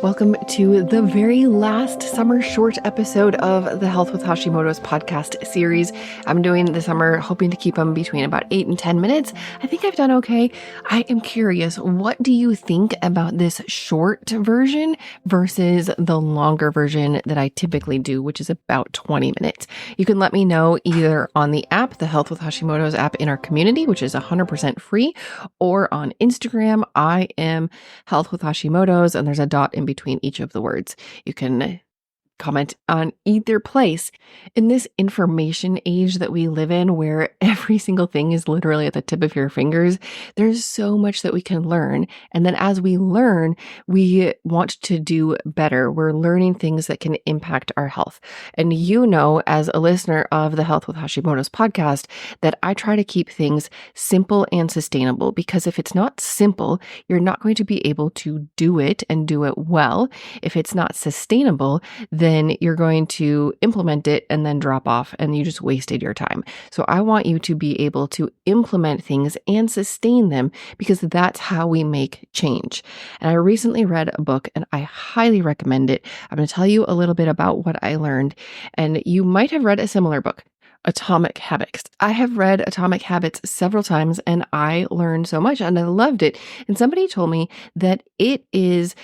Welcome to the very last summer short episode of the Health with Hashimoto's podcast series. I'm doing the summer hoping to keep them between about 8 and 10 minutes. I think I've done okay. I am curious, what do you think about this short version versus the longer version that I typically do, which is about 20 minutes? You can let me know either on the app, the Health with Hashimoto's app in our community, which is 100% free, or on Instagram. I am Health with Hashimoto's, and there's a dot in between each of the words. You can comment on either place. In this information age that we live in, where every single thing is literally at the tip of your fingers, there's so much that we can learn. And then as we learn, we want to do better. We're learning things that can impact our health. And you know, as a listener of the Health with Hashimoto's podcast, that I try to keep things simple and sustainable, because if it's not simple, you're not going to be able to do it and do it well. If it's not sustainable, then you're going to implement it and then drop off and you just wasted your time. So I want you to be able to implement things and sustain them, because that's how we make change. And I recently read a book and I highly recommend it. I'm going to tell you a little bit about what I learned, and you might have read a similar book, Atomic Habits. I have read Atomic Habits several times and I learned so much and I loved it. And somebody told me that it is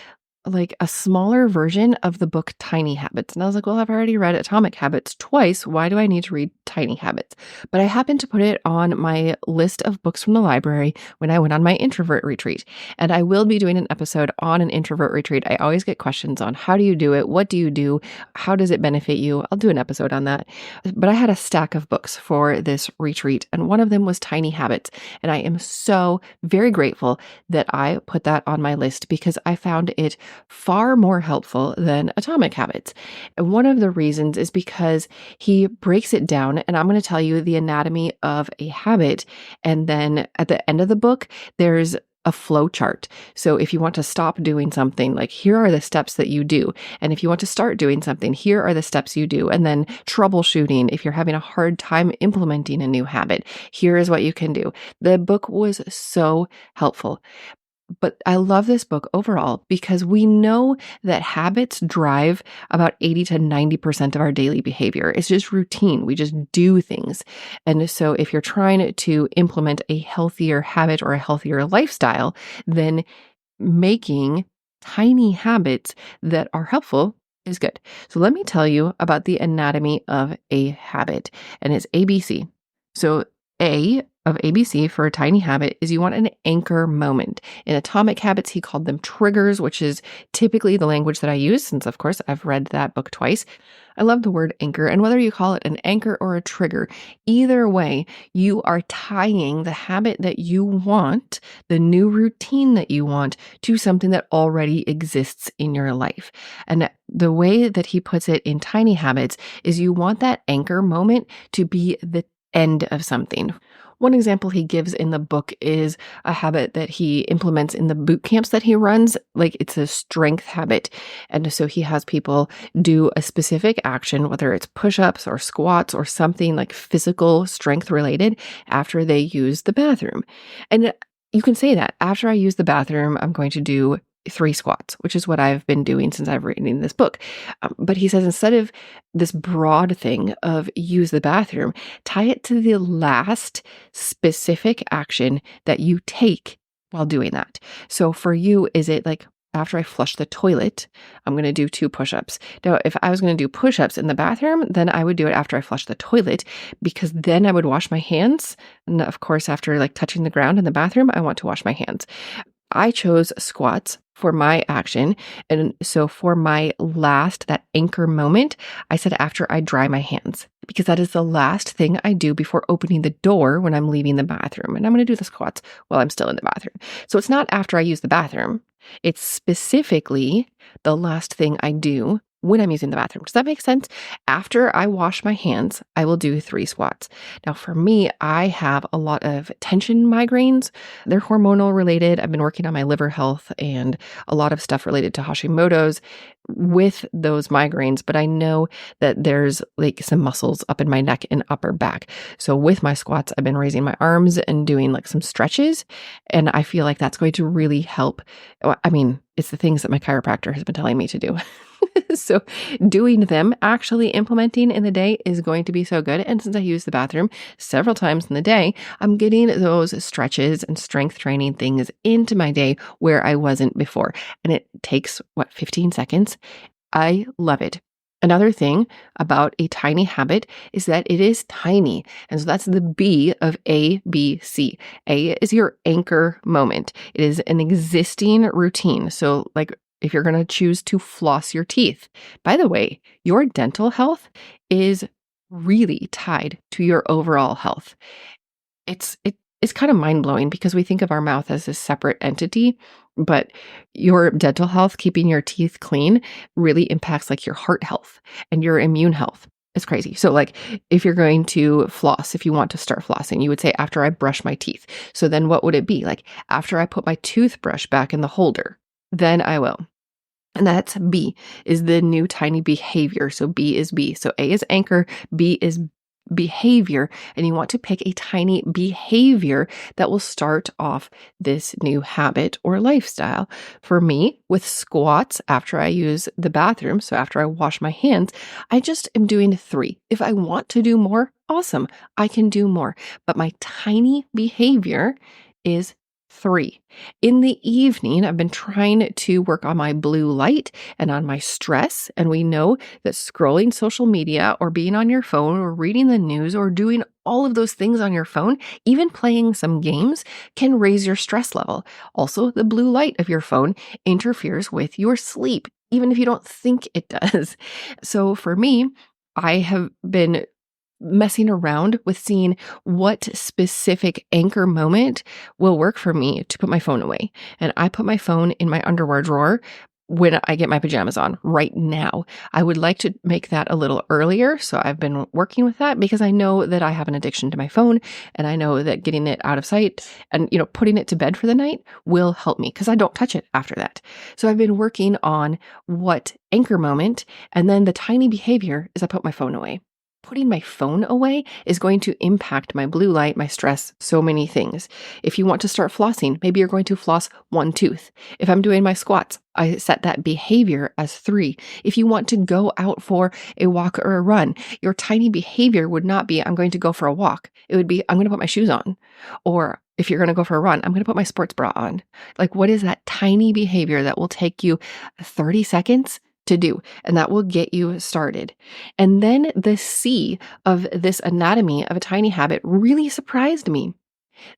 like a smaller version of the book Tiny Habits. And I was like, well, I've already read Atomic Habits twice. Why do I need to read Tiny Habits? But I happened to put it on my list of books from the library when I went on my introvert retreat. And I will be doing an episode on an introvert retreat. I always get questions on how do you do it? What do you do? How does it benefit you? I'll do an episode on that. But I had a stack of books for this retreat, and one of them was Tiny Habits. And I am so very grateful that I put that on my list, because I found it far more helpful than Atomic Habits. And one of the reasons is because he breaks it down, and I'm going to tell you the anatomy of a habit. And then at the end of the book, there's a flow chart. So if you want to stop doing something, like here are the steps that you do. And if you want to start doing something, here are the steps you do. And then troubleshooting, if you're having a hard time implementing a new habit, here is what you can do. The book was so helpful. But I love this book overall because we know that habits drive about 80 to 90% of our daily behavior. It's just routine. We just do things. And so if you're trying to implement a healthier habit or a healthier lifestyle, then making tiny habits that are helpful is good. So let me tell you about the anatomy of a habit, and it's ABC. So A of ABC for a tiny habit is you want an anchor moment. In Atomic Habits, he called them triggers, which is typically the language that I use, since of course I've read that book twice. I love the word anchor, and whether you call it an anchor or a trigger, either way, you are tying the habit that you want, the new routine that you want, to something that already exists in your life. And the way that he puts it in Tiny Habits is you want that anchor moment to be the end of something. One example he gives in the book is a habit that he implements in the boot camps that he runs. Like, it's a strength habit. And so he has people do a specific action, whether it's push-ups or squats or something like physical strength related, after they use the bathroom. And you can say that after I use the bathroom, I'm going to do 3 squats, which is what I've been doing since I've written this book. But he says, instead of this broad thing of use the bathroom, tie it to the last specific action that you take while doing that. So for you, is it like, after I flush the toilet, I'm going to do 2 push-ups. Now, if I was going to do push-ups in the bathroom, then I would do it after I flush the toilet, because then I would wash my hands. And of course, after like touching the ground in the bathroom, I want to wash my hands. I chose squats for my action. And so for my last, that anchor moment, I said after I dry my hands, because that is the last thing I do before opening the door when I'm leaving the bathroom. And I'm going to do the squats while I'm still in the bathroom. So it's not after I use the bathroom. It's specifically the last thing I do when I'm using the bathroom. Does that make sense? After I wash my hands, I will do 3 squats. Now, for me, I have a lot of tension migraines. They're hormonal related. I've been working on my liver health and a lot of stuff related to Hashimoto's with those migraines, but I know that there's like some muscles up in my neck and upper back. So with my squats, I've been raising my arms and doing like some stretches, and I feel like that's going to really help. I mean, It's the things that my chiropractor has been telling me to do. So doing them, actually implementing in the day is going to be so good. And since I use the bathroom several times in the day, I'm getting those stretches and strength training things into my day where I wasn't before. And it takes, 15 seconds? I love it. Another thing about a tiny habit is that it is tiny. And so that's the B of ABC. A is your anchor moment. It is an existing routine. So like if you're going to choose to floss your teeth, by the way, your dental health is really tied to your overall health. It's kind of mind-blowing because we think of our mouth as a separate entity, but your dental health, keeping your teeth clean, really impacts like your heart health and your immune health. It's crazy. So like if you're going to floss, if you want to start flossing, you would say after I brush my teeth. So then what would it be? Like after I put my toothbrush back in the holder, then I will. And that's B, is the new tiny behavior. So B is B. So A is anchor, B is behavior, and you want to pick a tiny behavior that will start off this new habit or lifestyle. For me, with squats, after I use the bathroom, so after I wash my hands, I just am doing 3. If I want to do more, awesome, I can do more. But my tiny behavior is 3. In the evening, I've been trying to work on my blue light and on my stress. And we know that scrolling social media or being on your phone or reading the news or doing all of those things on your phone, even playing some games, can raise your stress level. Also, the blue light of your phone interferes with your sleep, even if you don't think it does. So for me, I have been messing around with seeing what specific anchor moment will work for me to put my phone away. And I put my phone in my underwear drawer when I get my pajamas on right now. I would like to make that a little earlier. So I've been working with that because I know that I have an addiction to my phone, and I know that getting it out of sight and, putting it to bed for the night will help me because I don't touch it after that. So I've been working on what anchor moment, and then the tiny behavior is I put my phone away. Putting my phone away is going to impact my blue light, my stress, so many things. If you want to start flossing, maybe you're going to floss 1 tooth. If I'm doing my squats, I set that behavior as 3. If you want to go out for a walk or a run, your tiny behavior would not be, I'm going to go for a walk. It would be, I'm going to put my shoes on. Or if you're going to go for a run, I'm going to put my sports bra on. Like, what is that tiny behavior that will take you 30 seconds to do? And that will get you started. And then the C of this anatomy of a tiny habit really surprised me.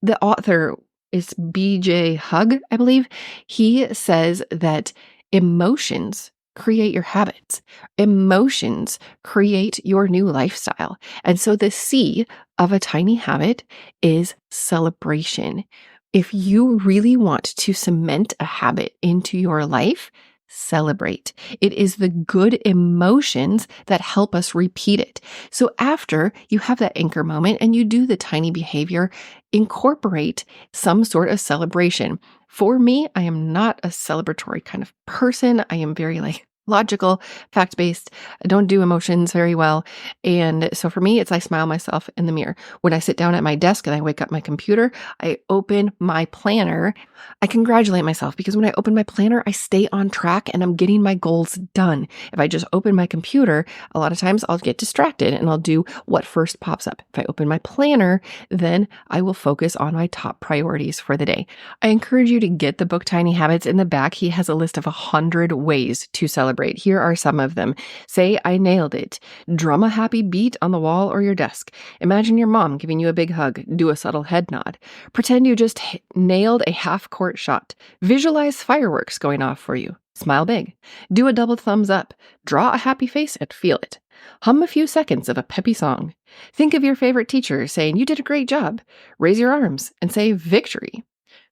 The author is BJ Hug, I believe. He says that emotions create your habits. Emotions create your new lifestyle. And so the C of a tiny habit is celebration. If you really want to cement a habit into your life, celebrate. It is the good emotions that help us repeat it. So after you have that anchor moment and you do the tiny behavior, incorporate some sort of celebration. For me, I am not a celebratory kind of person. I am very logical, fact-based. I don't do emotions very well. And so for me, it's I smile myself in the mirror. When I sit down at my desk and I wake up my computer, I open my planner. I congratulate myself because when I open my planner, I stay on track and I'm getting my goals done. If I just open my computer, a lot of times I'll get distracted and I'll do what first pops up. If I open my planner, then I will focus on my top priorities for the day. I encourage you to get the book Tiny Habits. In the back, he has a list of 100 ways to celebrate. Here are some of them. Say, I nailed it. Drum a happy beat on the wall or your desk. Imagine your mom giving you a big hug. Do a subtle head nod. Pretend you just nailed a half-court shot. Visualize fireworks going off for you. Smile big. Do a double thumbs up. Draw a happy face and feel it. Hum a few seconds of a peppy song. Think of your favorite teacher saying, you did a great job. Raise your arms and say, victory.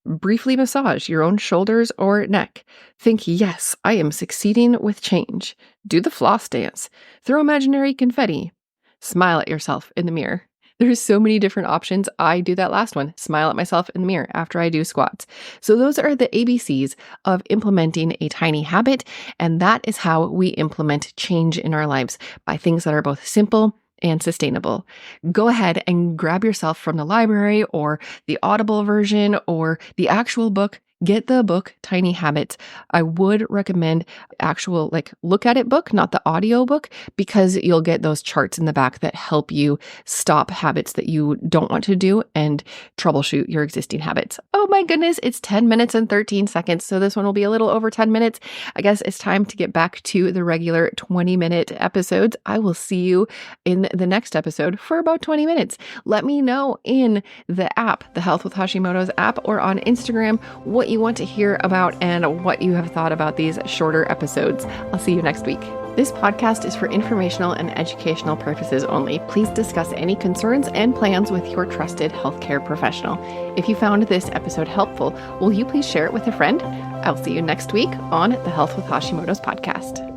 Briefly massage your own shoulders or neck. Think, yes, I am succeeding with change. Do the floss dance. Throw imaginary confetti. Smile at yourself in the mirror. There's so many different options. I do that last one, smile at myself in the mirror after I do squats. So those are the ABCs of implementing a tiny habit. And that is how we implement change in our lives, by things that are both simple and sustainable. Go ahead and grab yourself from the library or the Audible version or the actual book. get the book Tiny Habits. I would recommend actual look at it book, not the audio book, because you'll get those charts in the back that help you stop habits that you don't want to do and troubleshoot your existing habits. Oh my goodness, it's 10 minutes and 13 seconds. So this one will be a little over 10 minutes. I guess it's time to get back to the regular 20-minute episodes. I will see you in the next episode for about 20 minutes. Let me know in the app, the Health with Hashimoto's app, or on Instagram what you want to hear about and what you have thought about these shorter episodes. I'll see you next week. This podcast is for informational and educational purposes only. Please discuss any concerns and plans with your trusted healthcare professional. If you found this episode helpful, will you please share it with a friend? I'll see you next week on the Health with Hashimoto's podcast.